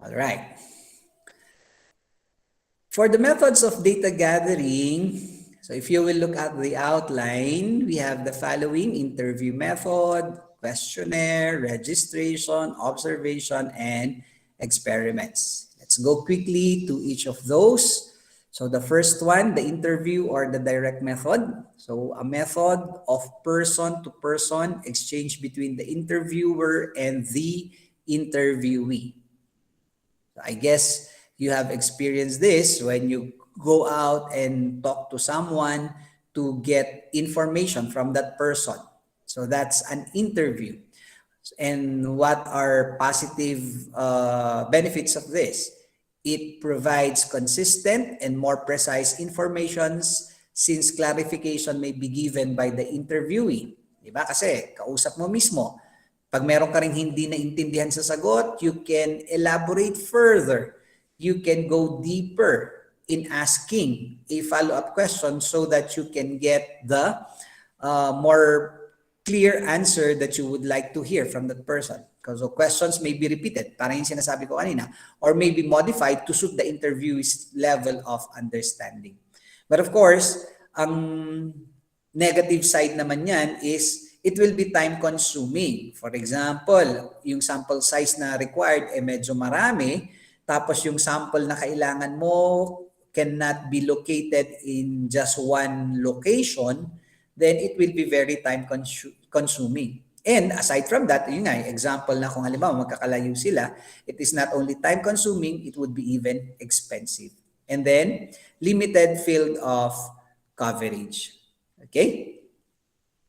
All right. For the methods of data gathering, so if you will look at the outline, we have the following: interview method, questionnaire, registration, observation, and experiments. Let's go quickly to each of those. So the first one, the interview or the direct method. So a method of person-to-person exchange between the interviewer and the interviewee. So I guess you have experienced this when you go out and talk to someone to get information from that person. So that's an interview. And what are positive benefits of this? It provides consistent and more precise informations since clarification may be given by the interviewee. Diba? Kasi kausap mo mismo. Pag meron ka rin hindi naintindihan sa sagot, you can elaborate further. You can go deeper in asking a follow-up question so that you can get the more clear answer that you would like to hear from that person. Because the questions may be repeated, parang yung sinasabi ko kanina, or may be modified to suit the interviewee's level of understanding. But of course, ang negative side naman yan is it will be time consuming. For example, yung sample size na required medyo marami, tapos yung sample na kailangan mo cannot be located in just one location, then it will be very time consuming. And aside from that, yun nga, example na kung halimbawa magkakalayo sila, it is not only time consuming, it would be even expensive. And then, limited field of coverage. Okay?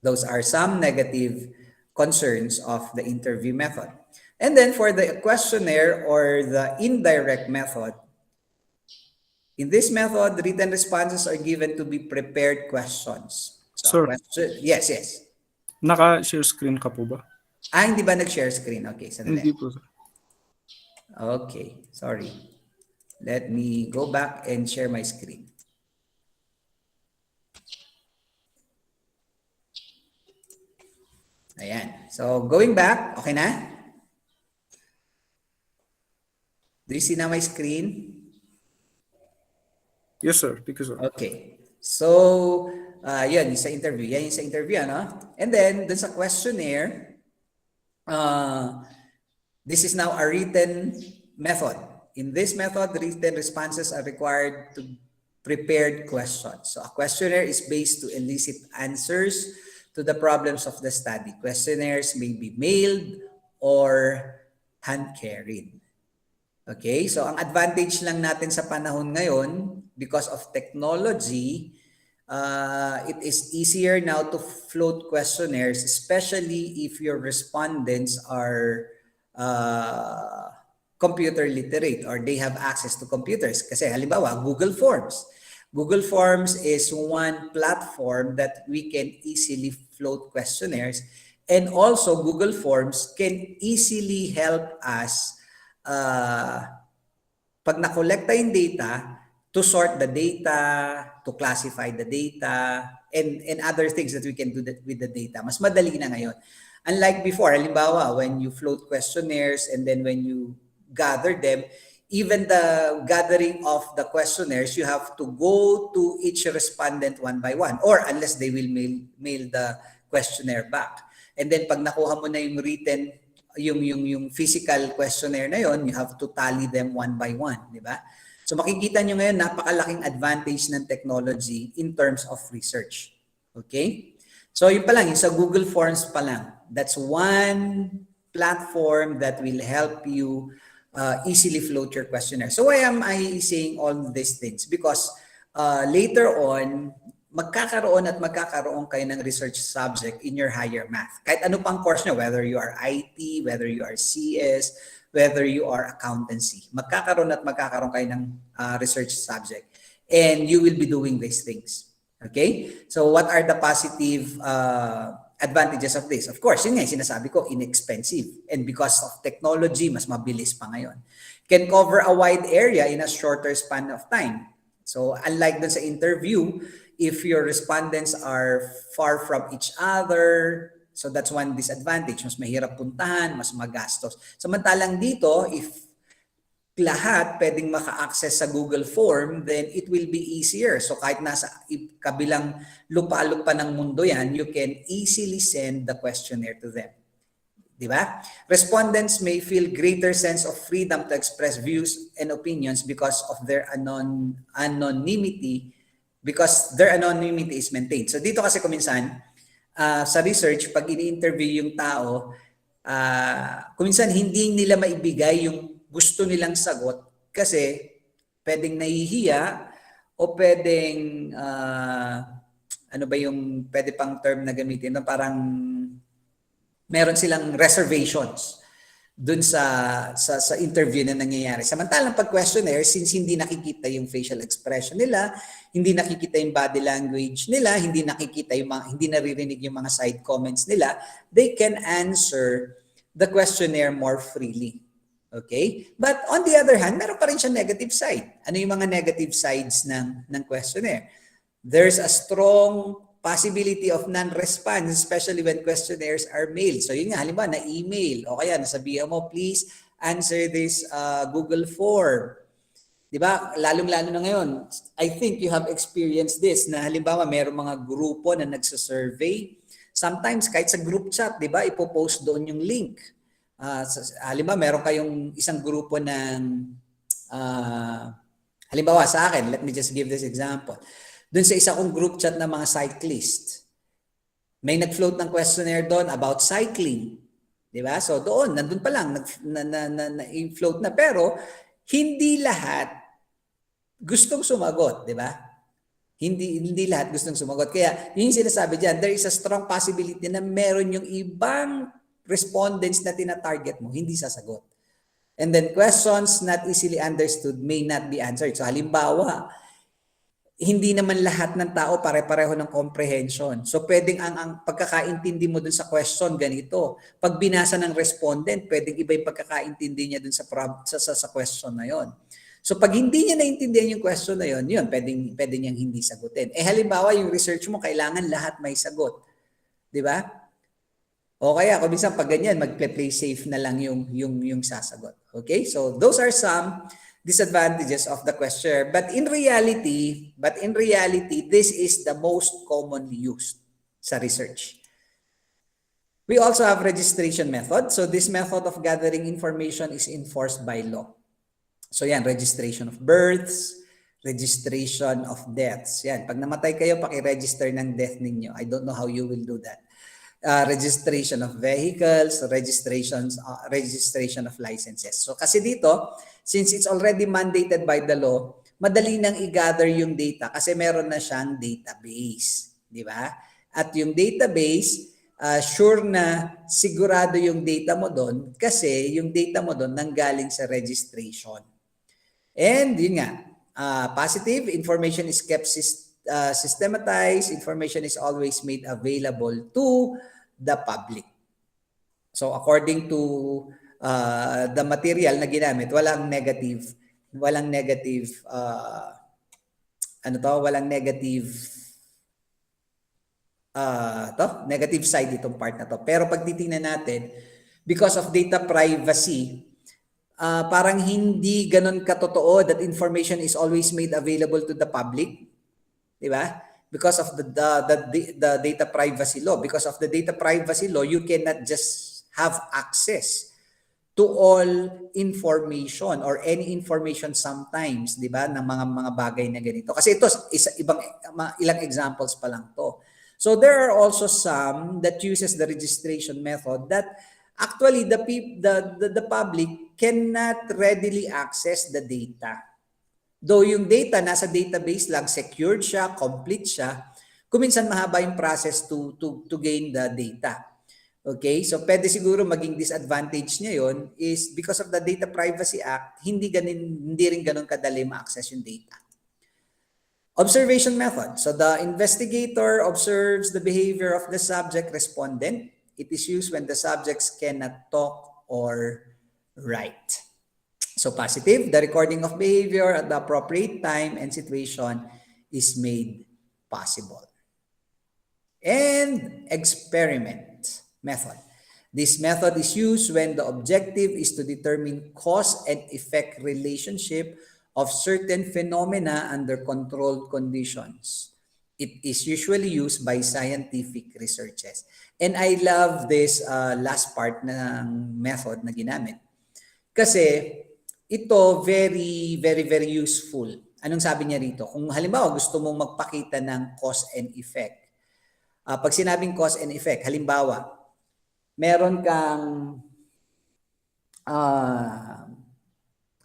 Those are some negative concerns of the interview method. And then for the questionnaire or the indirect method, in this method, written responses are given to be prepared questions. So, Sir, yes. naka-share screen ka po ba? Hindi ba nag-share screen? Okay, sandali. Hindi po, sir. Okay, sorry. Let me go back and share my screen. Ayan. So, going back, okay na? Do you see now my screen? Yes, sir. Because Okay. So, yun, yung sa interview. Yan yung sa interview, ano? And then, dun sa questionnaire, this is now a written method. In this method, written responses are required to prepared questions. So, a questionnaire is based to elicit answers to the problems of the study. Questionnaires may be mailed or hand-carried. Okay, so ang advantage lang natin sa panahon ngayon, because of technology, it is easier now to float questionnaires, especially if your respondents are computer literate or they have access to computers. Kasi halimbawa, Google Forms. Google Forms is one platform that we can easily float questionnaires, and also Google Forms can easily help us pag na-collecta yung data, to sort the data, to classify the data, and other things that we can do with the data. Mas madali na ngayon. Unlike before, halimbawa, when you float questionnaires and then when you gather them, even the gathering of the questionnaires, you have to go to each respondent one by one, or unless they will mail the questionnaire back. And then pag nakuha mo na yung written, yung physical questionnaire na yon, you have to tally them one by one, di ba? So makikita nyo ngayon, napakalaking advantage ng technology in terms of research. Okay? So yun pa lang, yung sa Google Forms pa lang, that's one platform that will help you easily float your questionnaire. So why am I saying all these things? Because later on, magkakaroon kayo ng research subject in your higher math. Kahit ano pang course nyo, whether you are IT, whether you are CS, whether you are accountancy. Magkakaroon kayo ng research subject. And you will be doing these things. Okay? So what are the positive advantages of this? Of course, yun nga, sinasabi ko, inexpensive. And because of technology, mas mabilis pa ngayon. Can cover a wide area in a shorter span of time. So unlike dun sa interview, if your respondents are far from each other, so that's one disadvantage. Mas mahirap puntahan, mas magastos. Samantalang dito, if lahat pwedeng maka-access sa Google Form, then it will be easier. So kahit nasa kabilang lupalop pa ng mundo yan, you can easily send the questionnaire to them. Di ba? Respondents may feel greater sense of freedom to express views and opinions because their anonymity is maintained. So dito kasi kuminsan, sa research, pag ini-interview yung tao, kuminsan hindi nila maibigay yung gusto nilang sagot kasi pwedeng nahihiya o pwedeng ano ba yung pwede pang term na gamitin, no? Parang meron silang reservations dun sa interview na nangyayari. Samantalang pag questionnaire, since hindi nakikita yung facial expression nila, hindi nakikita yung body language nila, hindi nakikita yung hindi naririnig yung mga side comments nila, they can answer the questionnaire more freely. Okay? But on the other hand, meron pa rin siya negative side. Ano yung mga negative sides ng questionnaire? There's a strong possibility of non-response, especially when questionnaires are mailed. So yun nga, halimbawa na email o kaya nasabihan mo, please answer this Google form. Diba? Lalong-lalo na ngayon, I think you have experienced this na halimbawa mayroong mga grupo na nagsasurvey. Sometimes kahit sa group chat, diba, ipopost doon yung link. Halimbawa, meron kayong isang grupo ng, halimbawa sa akin, let me just give this example. Doon sa isa kong group chat ng mga cyclist, may nag-float ng questionnaire doon about cycling. Diba? So doon, nandun pa lang, na-float na. Pero hindi lahat gustong sumagot. Diba? Hindi lahat gustong sumagot. Kaya yung sinasabi dyan, there is a strong possibility na meron yung ibang respondents na tina-target mo, hindi sasagot. And then questions not easily understood may not be answered. So halimbawa, hindi naman lahat ng tao pare-pareho ng comprehension. So pwedeng ang pagkakaintindi mo dun sa question ganito. Pag binasa ng respondent, pwedeng iba yung pagkakaintindi niya dun sa question na yon. So pag hindi niya naintindihan yung question na yon, pwede niyang hindi sagutin. Halimbawa, yung research mo, kailangan lahat may sagot. Di ba? O kaya, kung minsan pag ganyan, mag-play safe na lang yung sasagot. Okay? So, those are some disadvantages of the questionnaire. But in reality, this is the most commonly used sa research. We also have registration method. So, this method of gathering information is enforced by law. So, yan, registration of births, registration of deaths. Yan, pag namatay kayo, paki-register ng death ninyo. I don't know how you will do that. Registration of vehicles, registration of licenses. So kasi dito, since it's already mandated by the law, madali nang i-gather yung data kasi meron na siyang database, di ba? At yung database, sure na sigurado yung data mo doon kasi yung data mo doon nanggaling sa registration. And yun nga, positive, information is kept systematized, information is always made available to the public. So according to the material na ginamit, walang negative negative side itong part na to. Pero pag titingnan natin, because of data privacy, parang hindi ganun katotoo that information is always made available to the public. Diba? Because of the data privacy law. Because of the data privacy law, you cannot just have access to all information or any information sometimes, di ba, ng mga bagay na ganito. Kasi ito, ilang examples pa lang to. So there are also some that uses the registration method that actually the public cannot readily access the data. Though yung data nasa database lang, secured siya, complete siya, kuminsan mahaba yung process to gain the data. Okay? So pwede siguro maging disadvantage niya yon is because of the Data Privacy Act, hindi rin ganun kadali ma-access yung data. Observation method. So the investigator observes the behavior of the subject respondent. It is used when the subjects cannot talk or write. So positive, the recording of behavior at the appropriate time and situation is made possible. And experiment method. This method is used when the objective is to determine cause and effect relationship of certain phenomena under controlled conditions. It is usually used by scientific researchers. And I love this last part ng method na ginamit. Kasi ito very, very, very useful. Anong sabi niya rito? Kung halimbawa gusto mong magpakita ng cause and effect. Pag sinabing cause and effect, halimbawa, meron kang,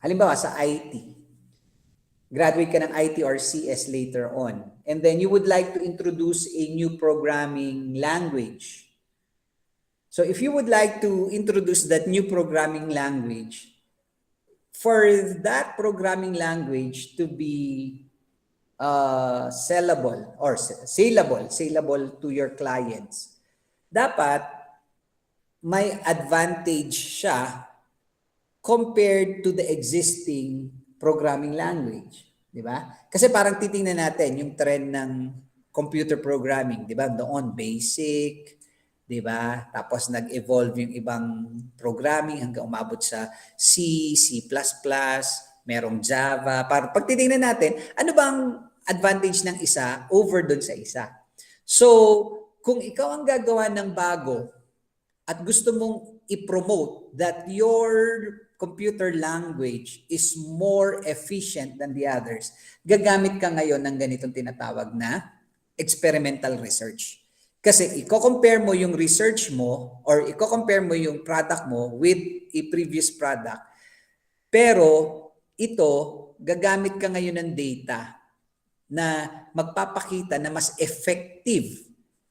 halimbawa sa IT, graduate ka ng IT or CS later on, and then you would like to introduce a new programming language. So if you would like to introduce that new programming language, for that programming language to be sellable or saleable to your clients, dapat may advantage siya compared to the existing programming language, di ba? Kasi parang titingnan natin yung trend ng computer programming, di ba? Noon basic, di ba? Tapos nag-evolve yung ibang programming hanggang umabot sa C, C++, merong Java. Pag titingnan natin, ano bang advantage ng isa over dun sa isa? So, kung ikaw ang gagawa ng bago at gusto mong i-promote that your computer language is more efficient than the others, gagamit ka ngayon ng ganitong tinatawag na experimental research. Kasi i-compare mo yung research mo or i-compare mo yung product mo with a previous product. Pero ito, gagamit ka ngayon ng data na magpapakita na mas effective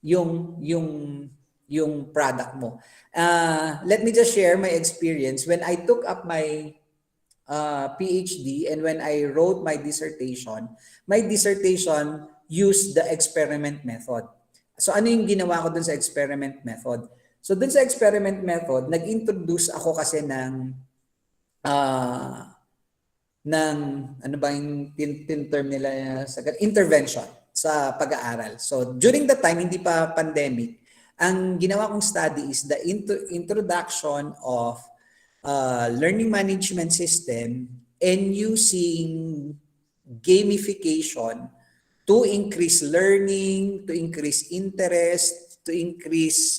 yung product mo. Let me just share my experience. When I took up my PhD and when I wrote my dissertation used the experiment method. So ano yung ginawa ko dun sa experiment method? So dun sa experiment method, nag-introduce ako kasi ng ano ba yung term nila sa intervention sa pag-aaral. So during the time, hindi pa pandemic, ang ginawa kong study is the introduction of learning management system and using gamification to increase learning, to increase interest, to increase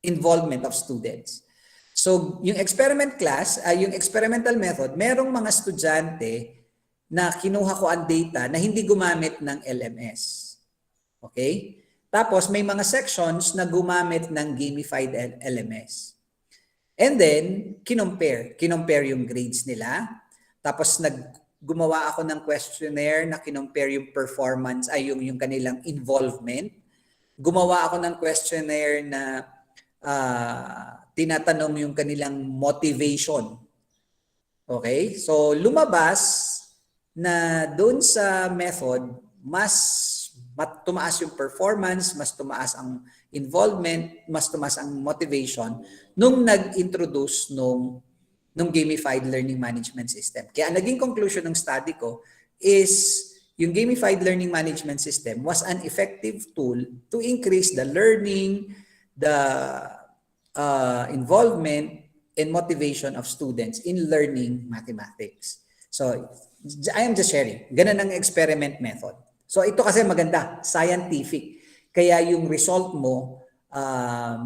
involvement of students. So yung experiment class, yung experimental method, merong mga estudyante na kinuha ko ang data na hindi gumamit ng LMS. Okay? Tapos may mga sections na gumamit ng gamified LMS. And then, kinompare yung grades nila. Tapos gumawa ako ng questionnaire na kinompare yung performance, yung kanilang involvement. Gumawa ako ng questionnaire na tinatanong yung kanilang motivation. Okay? So, lumabas na doon sa method, mas tumaas yung performance, mas tumaas ang involvement, mas tumaas ang motivation nung nag-introduce nung gamified learning management system. Kaya ang naging conclusion ng study ko is yung gamified learning management system was an effective tool to increase the learning, the involvement, and motivation of students in learning mathematics. So, I am just sharing. Ganun ang experiment method. So ito kasi maganda, scientific. Kaya yung result mo,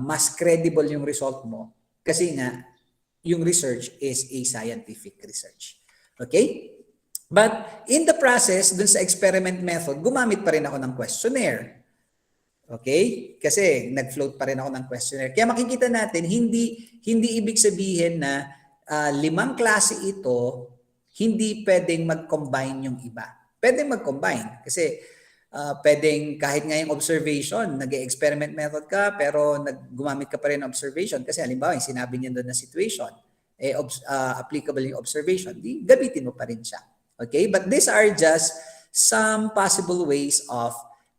mas credible yung result mo. Kasi nga, yung research is a scientific research. Okay? But in the process, dun sa experiment method, gumamit pa rin ako ng questionnaire. Okay? Kasi nag-float pa rin ako ng questionnaire. Kaya makikita natin, hindi ibig sabihin na 5 klase ito, hindi pwedeng mag-combine yung iba. Pwedeng mag-combine kasi pwedeng kahit nga yung observation, nag-experiment method ka pero gumamit ka pa rin ng observation kasi halimbawa yung sinabi niya doon na situation, applicable yung observation, di gamitin mo pa rin siya. Okay? But these are just some possible ways of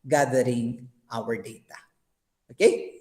gathering our data. Okay?